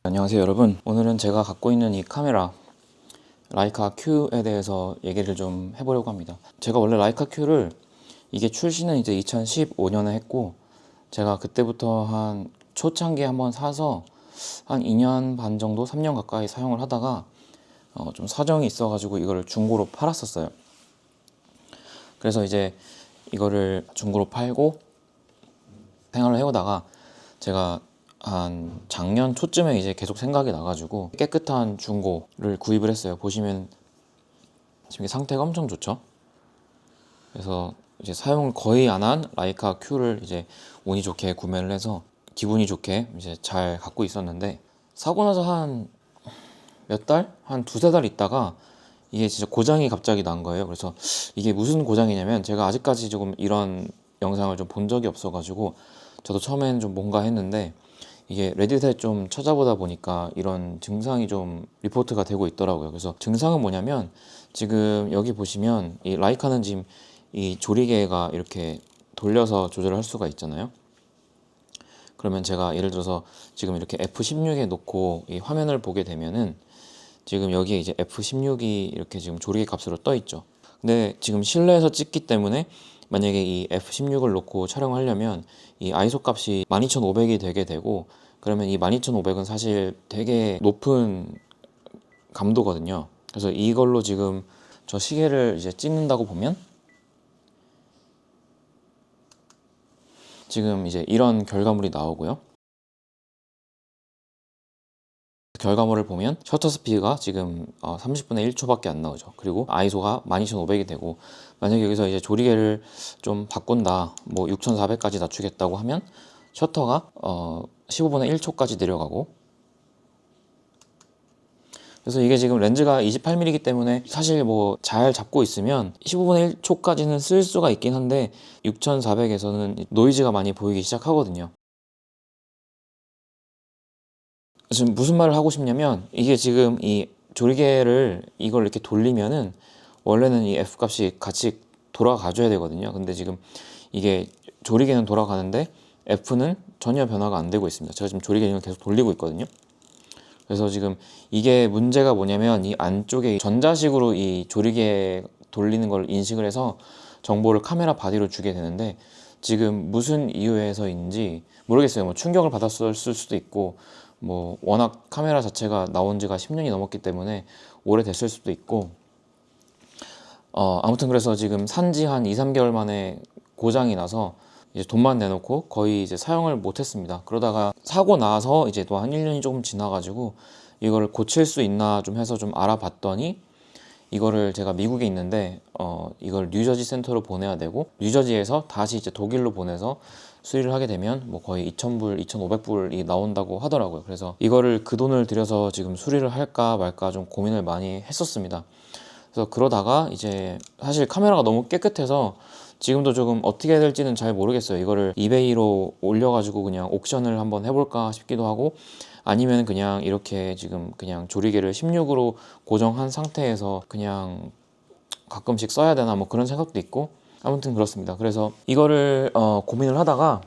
안녕하세요 여러분. 오늘은 제가 갖고 있는 이 카메라 라이카 Q에 대해서 얘기를 좀 해보려고 합니다. 제가 원래 라이카 Q를 이게 출시는 이제 2015년에 했고, 제가 그때부터 한 초창기에 한번 사서 한 2년 반 정도 3년 가까이 사용을 하다가 좀 사정이 있어가지고 이거를 중고로 팔았었어요. 그래서 이제 이거를 중고로 팔고 생활을 해오다가 제가 한 작년 초쯤에 이제 계속 생각이 나가지고 깨끗한 중고를 구입을 했어요. 보시면 지금 이게 상태가 엄청 좋죠. 그래서 이제 사용을 거의 안 한 라이카 Q를 이제 운이 좋게 구매를 해서 기분이 좋게 이제 잘 갖고 있었는데, 사고 나서 한 몇 달? 한 두세 달 있다가 이게 진짜 고장이 갑자기 난 거예요. 그래서 이게 무슨 고장이냐면, 제가 아직까지 조금 이런 영상을 좀 본 적이 없어가지고 저도 처음엔 좀 뭔가 했는데, 이게 레딧에 좀 찾아보다 보니까 이런 증상이 좀 리포트가 되고 있더라고요. 그래서 증상은 뭐냐면, 지금 여기 보시면 이 라이카는 지금 이 조리개가 이렇게 돌려서 조절할 수가 있잖아요. 그러면 제가 예를 들어서 지금 이렇게 F16에 놓고 이 화면을 보게 되면은 지금 여기에 이제 F16이 이렇게 지금 조리개 값으로 떠 있죠. 근데 지금 실내에서 찍기 때문에 만약에 이 F16을 놓고 촬영하려면 이 ISO 값이 12500이 되게 되고, 그러면 이 12500은 사실 되게 높은 감도거든요. 그래서 이걸로 지금 저 시계를 이제 찍는다고 보면 지금 이제 이런 결과물이 나오고요. 결과물을 보면 셔터 스피드가 지금 30분의 1초밖에 안 나오죠. 그리고 ISO가 12500이 되고, 만약에 여기서 이제 조리개를 좀 바꾼다, 뭐 6400까지 낮추겠다고 하면 셔터가 15분의 1초까지 내려가고, 그래서 이게 지금 렌즈가 28mm이기 때문에 사실 뭐 잘 잡고 있으면 15분의 1초까지는 쓸 수가 있긴 한데, 6400에서는 노이즈가 많이 보이기 시작하거든요. 지금 무슨 말을 하고 싶냐면, 이게 지금 이 조리개를 이걸 이렇게 돌리면은 원래는 이 F 값이 같이 돌아가줘야 되거든요. 근데 지금 이게 조리개는 돌아가는데 F는 전혀 변화가 안 되고 있습니다. 제가 지금 조리개를 계속 돌리고 있거든요. 그래서 지금 이게 문제가 뭐냐면, 이 안쪽에 전자식으로 이 조리개 돌리는 걸 인식을 해서 정보를 카메라 바디로 주게 되는데, 지금 무슨 이유에서인지 모르겠어요. 뭐 충격을 받았을 수도 있고, 뭐 워낙 카메라 자체가 나온 지가 10년이 넘었기 때문에 오래됐을 수도 있고, 아무튼 그래서 지금 산지 한 2, 3개월 만에 고장이 나서 이제 돈만 내놓고 거의 이제 사용을 못 했습니다. 그러다가 사고 나서 이제 또 한 1년이 조금 지나가지고 이거를 고칠 수 있나 좀 해서 좀 알아봤더니, 이거를 제가 미국에 있는데 이걸 뉴저지 센터로 보내야 되고, 뉴저지에서 다시 이제 독일로 보내서 수리를 하게 되면 뭐 거의 2,000불, 2,500불이 나온다고 하더라고요. 그래서 이거를 그 돈을 들여서 지금 수리를 할까 말까 좀 고민을 많이 했었습니다. 그래서 그러다가 이제 사실 카메라가 너무 깨끗해서 지금도 조금 어떻게 해야 될지는 잘 모르겠어요. 이거를 이베이로 올려가지고 그냥 옥션을 한번 해볼까 싶기도 하고, 아니면 그냥 이렇게 지금 그냥 조리개를 16으로 고정한 상태에서 그냥 가끔씩 써야 되나 뭐 그런 생각도 있고, 아무튼 그렇습니다. 그래서 이거를 고민을 하다가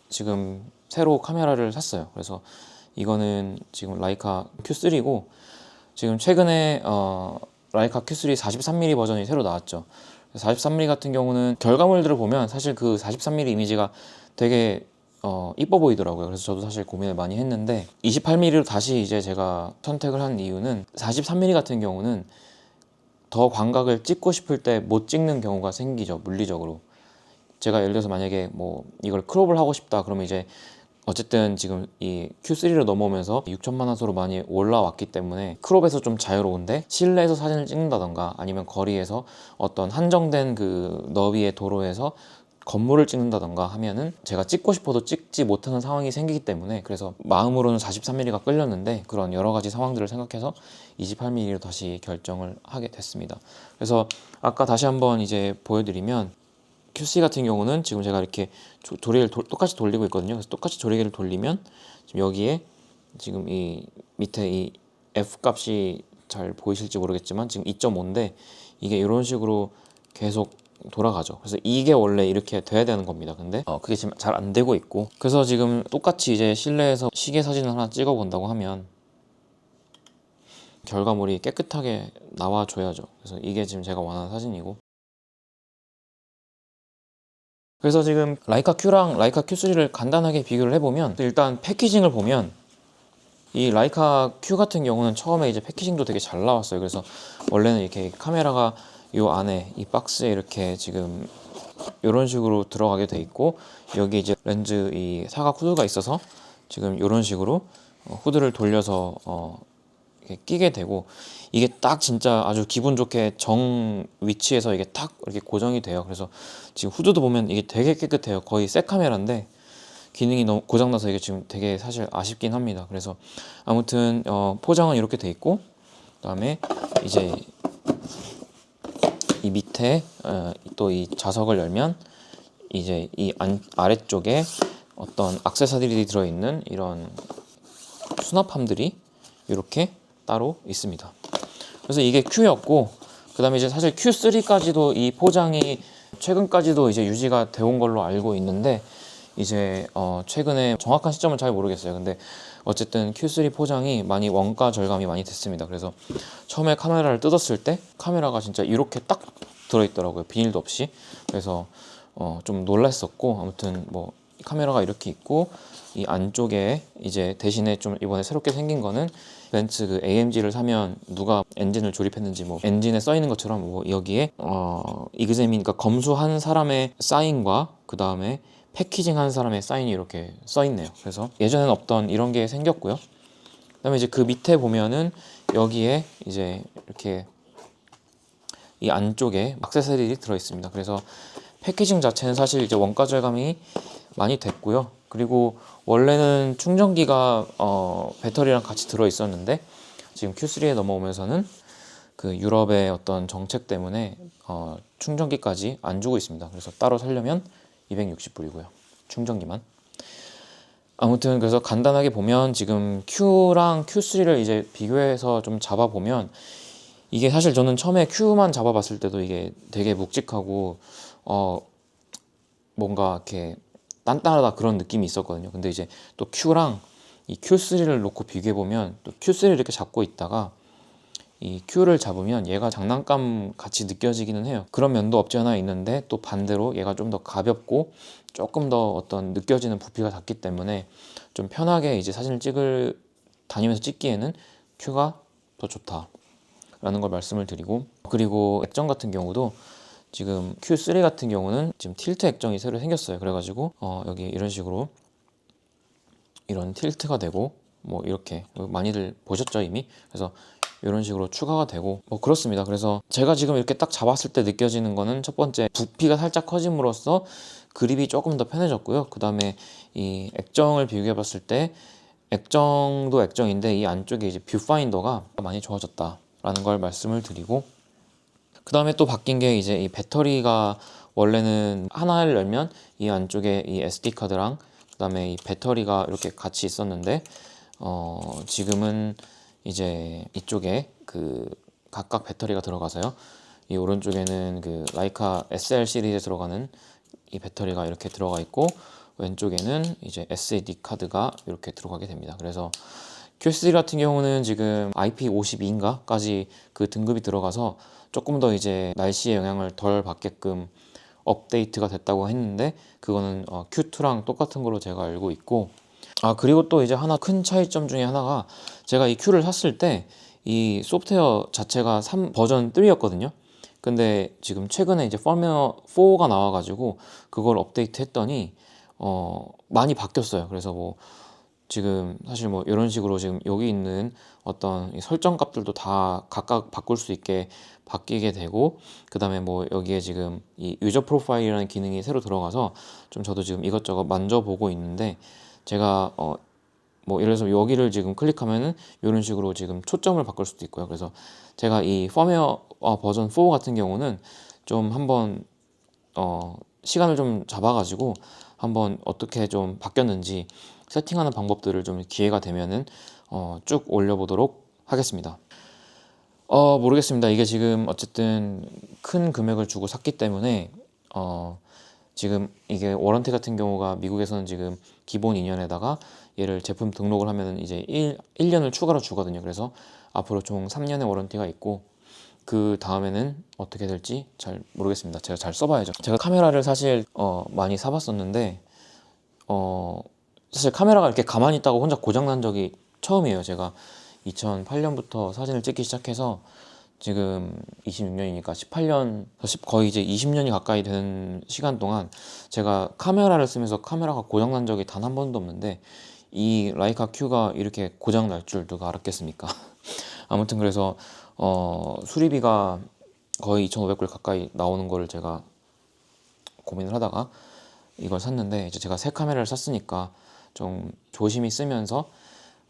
지금 새로 카메라를 샀어요. 그래서 이거는 지금 라이카 Q3고, 지금 최근에 라이카 Q3 43mm 버전이 새로 나왔죠. 43mm 같은 경우는 결과물들을 보면 사실 그 43mm 이미지가 되게 이뻐 보이더라고요. 그래서 저도 사실 고민을 많이 했는데, 28mm로 다시 이제 제가 선택을 한 이유는, 43mm 같은 경우는 더 광각을 찍고 싶을 때 못 찍는 경우가 생기죠, 물리적으로. 제가 예를 들어서 만약에 뭐 이걸 크롭을 하고 싶다 그러면 이제 어쨌든 지금 이 Q3로 넘어오면서 6천만 화소로 많이 올라왔기 때문에 크롭에서 좀 자유로운데, 실내에서 사진을 찍는다던가 아니면 거리에서 어떤 한정된 그 너비의 도로에서 건물을 찍는다던가 하면은 제가 찍고 싶어도 찍지 못하는 상황이 생기기 때문에, 그래서 마음으로는 43mm가 끌렸는데 그런 여러 가지 상황들을 생각해서 28mm로 다시 결정을 하게 됐습니다. 그래서 아까 다시 한번 이제 보여드리면, QC 같은 경우는 지금 제가 이렇게 조리개를 똑같이 돌리고 있거든요. 그래서 똑같이 조리개를 돌리면 지금 여기에 지금 이 밑에 이 F 값이 잘 보이실지 모르겠지만 지금 2.5인데, 이게 이런 식으로 계속 돌아가죠. 그래서 이게 원래 이렇게 돼야 되는 겁니다. 근데 그게 지금 잘 안 되고 있고, 그래서 지금 똑같이 이제 실내에서 시계 사진을 하나 찍어 본다고 하면 결과물이 깨끗하게 나와줘야죠. 그래서 이게 지금 제가 원하는 사진이고, 그래서 지금 라이카 Q랑 라이카 Q3를 간단하게 비교를 해보면, 일단 패키징을 보면 이 라이카 Q 같은 경우는 처음에 이제 패키징도 되게 잘 나왔어요. 그래서 원래는 이렇게 카메라가 요 안에 이 박스에 이렇게 지금 이런 식으로 들어가게 돼 있고, 여기 이제 렌즈 이 사각 후드가 있어서 지금 이런 식으로 후드를 돌려서 이렇게 끼게 되고, 이게 딱 진짜 아주 기분 좋게 정 위치에서 이게 딱 이렇게 고정이 돼요. 그래서 지금 후드도 보면 이게 되게 깨끗해요. 거의 새 카메라인데 기능이 너무 고장나서 이게 지금 되게 사실 아쉽긴 합니다. 그래서 아무튼 포장은 이렇게 돼 있고, 그다음에 이제 이 밑에 또 이 자석을 열면 이제 이 아래쪽에 어떤 액세서리들이 들어있는 이런 수납함들이 이렇게 따로 있습니다. 그래서 이게 Q였고, 그 다음에 이제 사실 Q3까지도 이 포장이 최근까지도 이제 유지가 되온 걸로 알고 있는데, 이제 최근에 정확한 시점은 잘 모르겠어요. 근데 어쨌든 Q3 포장이 많이 원가 절감이 많이 됐습니다. 그래서 처음에 카메라를 뜯었을 때 카메라가 진짜 이렇게 딱 들어있더라고요. 비닐도 없이. 그래서 좀 놀랐었고, 아무튼 뭐 카메라가 이렇게 있고, 이 안쪽에 이제 대신에 좀 이번에 새롭게 생긴 거는 벤츠 그 AMG를 사면 누가 엔진을 조립했는지 뭐 엔진에 써 있는 것처럼 뭐 여기에 이그제민, 그러니까 검수한 사람의 사인과 그 다음에 패키징 한 사람의 사인이 이렇게 써 있네요. 그래서 예전에는 없던 이런 게 생겼고요. 그다음에 이제 그 밑에 보면은 여기에 이제 이렇게 이 안쪽에 액세서리들이 들어 있습니다. 그래서 패키징 자체는 사실 이제 원가 절감이 많이 됐고요. 그리고 원래는 충전기가 배터리랑 같이 들어 있었는데 지금 Q3에 넘어오면서는 그 유럽의 어떤 정책 때문에 충전기까지 안 주고 있습니다. 그래서 따로 사려면 260불이고요. 충전기만. 아무튼 그래서 간단하게 보면 지금 Q랑 Q3를 이제 비교해서 좀 잡아보면, 이게 사실 저는 처음에 Q만 잡아봤을 때도 이게 되게 묵직하고 뭔가 이렇게 단단하다 그런 느낌이 있었거든요. 근데 이제 또 Q랑 이 Q3를 놓고 비교해보면, 또 Q3를 이렇게 잡고 있다가 이 Q를 잡으면 얘가 장난감 같이 느껴지기는 해요. 그런 면도 없지 않아 있는데, 또 반대로 얘가 좀 더 가볍고 조금 더 어떤 느껴지는 부피가 작기 때문에 좀 편하게 이제 사진을 다니면서 찍기에는 Q가 더 좋다라는 걸 말씀을 드리고, 그리고 액정 같은 경우도 지금 Q3 같은 경우는 지금 틸트 액정이 새로 생겼어요. 그래가지고 여기 이런 식으로 이런 틸트가 되고, 뭐 이렇게 많이들 보셨죠 이미. 그래서 이런 식으로 추가가 되고 뭐 그렇습니다. 그래서 제가 지금 이렇게 딱 잡았을 때 느껴지는 거는, 첫 번째 부피가 살짝 커짐으로써 그립이 조금 더 편해졌고요. 그 다음에 이 액정을 비교해 봤을 때 액정도 액정인데 이 안쪽에 이제 뷰파인더가 많이 좋아졌다라는 걸 말씀을 드리고, 그 다음에 또 바뀐 게 이제 이 배터리가, 원래는 하나를 열면 이 안쪽에 이 SD 카드랑 그 다음에 이 배터리가 이렇게 같이 있었는데 지금은 이제 이쪽에 그 각각 배터리가 들어가서요. 이 오른쪽에는 그 라이카 SL 시리즈에 들어가는 이 배터리가 이렇게 들어가 있고, 왼쪽에는 이제 SD 카드가 이렇게 들어가게 됩니다. 그래서 Q3 같은 경우는 지금 IP52인가까지 그 등급이 들어가서 조금 더 이제 날씨의 영향을 덜 받게끔 업데이트가 됐다고 했는데, 그거는 Q2랑 똑같은 걸로 제가 알고 있고, 그리고 또 이제 하나 큰 차이점 중에 하나가, 제가 이 Q를 샀을 때 이 소프트웨어 자체가 버전 3였거든요. 근데 지금 최근에 이제 펌웨어 4가 나와가지고 그걸 업데이트 했더니 많이 바뀌었어요. 그래서 뭐 지금 사실 뭐 이런 식으로 지금 여기 있는 어떤 이 설정 값들도 다 각각 바꿀 수 있게 바뀌게 되고, 그 다음에 뭐 여기에 지금 이 유저 프로파일이라는 기능이 새로 들어가서 좀 저도 지금 이것저것 만져보고 있는데, 제가 뭐 예를 들어서 여기를 지금 클릭하면은 이런 식으로 지금 초점을 바꿀 수도 있고요. 그래서 제가 이 펌웨어 버전 4 같은 경우는 좀 한번 시간을 좀 잡아가지고 한번 어떻게 좀 바뀌었는지 세팅하는 방법들을 좀 기회가 되면은 쭉 올려보도록 하겠습니다. 모르겠습니다. 이게 지금 어쨌든 큰 금액을 주고 샀기 때문에 지금 이게 워런티 같은 경우가 미국에서는 지금 기본 2년에다가 얘를 제품 등록을 하면은 이제 1년을 추가로 주거든요. 그래서 앞으로 총 3년의 워런티가 있고 그 다음에는 어떻게 될지 잘 모르겠습니다. 제가 잘 써봐야죠. 제가 카메라를 사실 많이 사봤었는데 사실 카메라가 이렇게 가만히 있다고 혼자 고장난 적이 처음이에요. 제가 2008년부터 사진을 찍기 시작해서 지금 26년이니까 18년, 거의 이제 20년이 가까이 되는 시간 동안 제가 카메라를 쓰면서 카메라가 고장난 적이 단 한 번도 없는데 이 라이카 Q가 이렇게 고장 날 줄 누가 알았겠습니까? 아무튼 그래서 수리비가 거의 2,500불 가까이 나오는 거를 제가 고민을 하다가 이걸 샀는데 이제 제가 새 카메라를 샀으니까 좀 조심히 쓰면서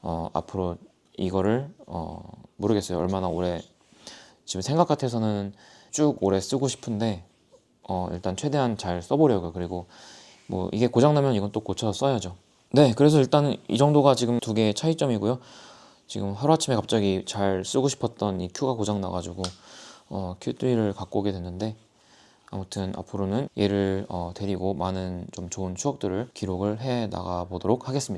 앞으로 이거를 모르겠어요. 얼마나 오래 지금 생각 같아서는 쭉 오래 쓰고 싶은데 일단 최대한 잘 써보려고요. 그리고 뭐 이게 고장나면 이건 또 고쳐서 써야죠. 네, 그래서 일단은 이 정도가 지금 두 개의 차이점이고요. 지금 하루아침에 갑자기 잘 쓰고 싶었던 이 Q가 고장 나가지고 Q3를 갖고 오게 됐는데 아무튼 앞으로는 얘를 데리고 많은 좀 좋은 추억들을 기록을 해 나가 보도록 하겠습니다.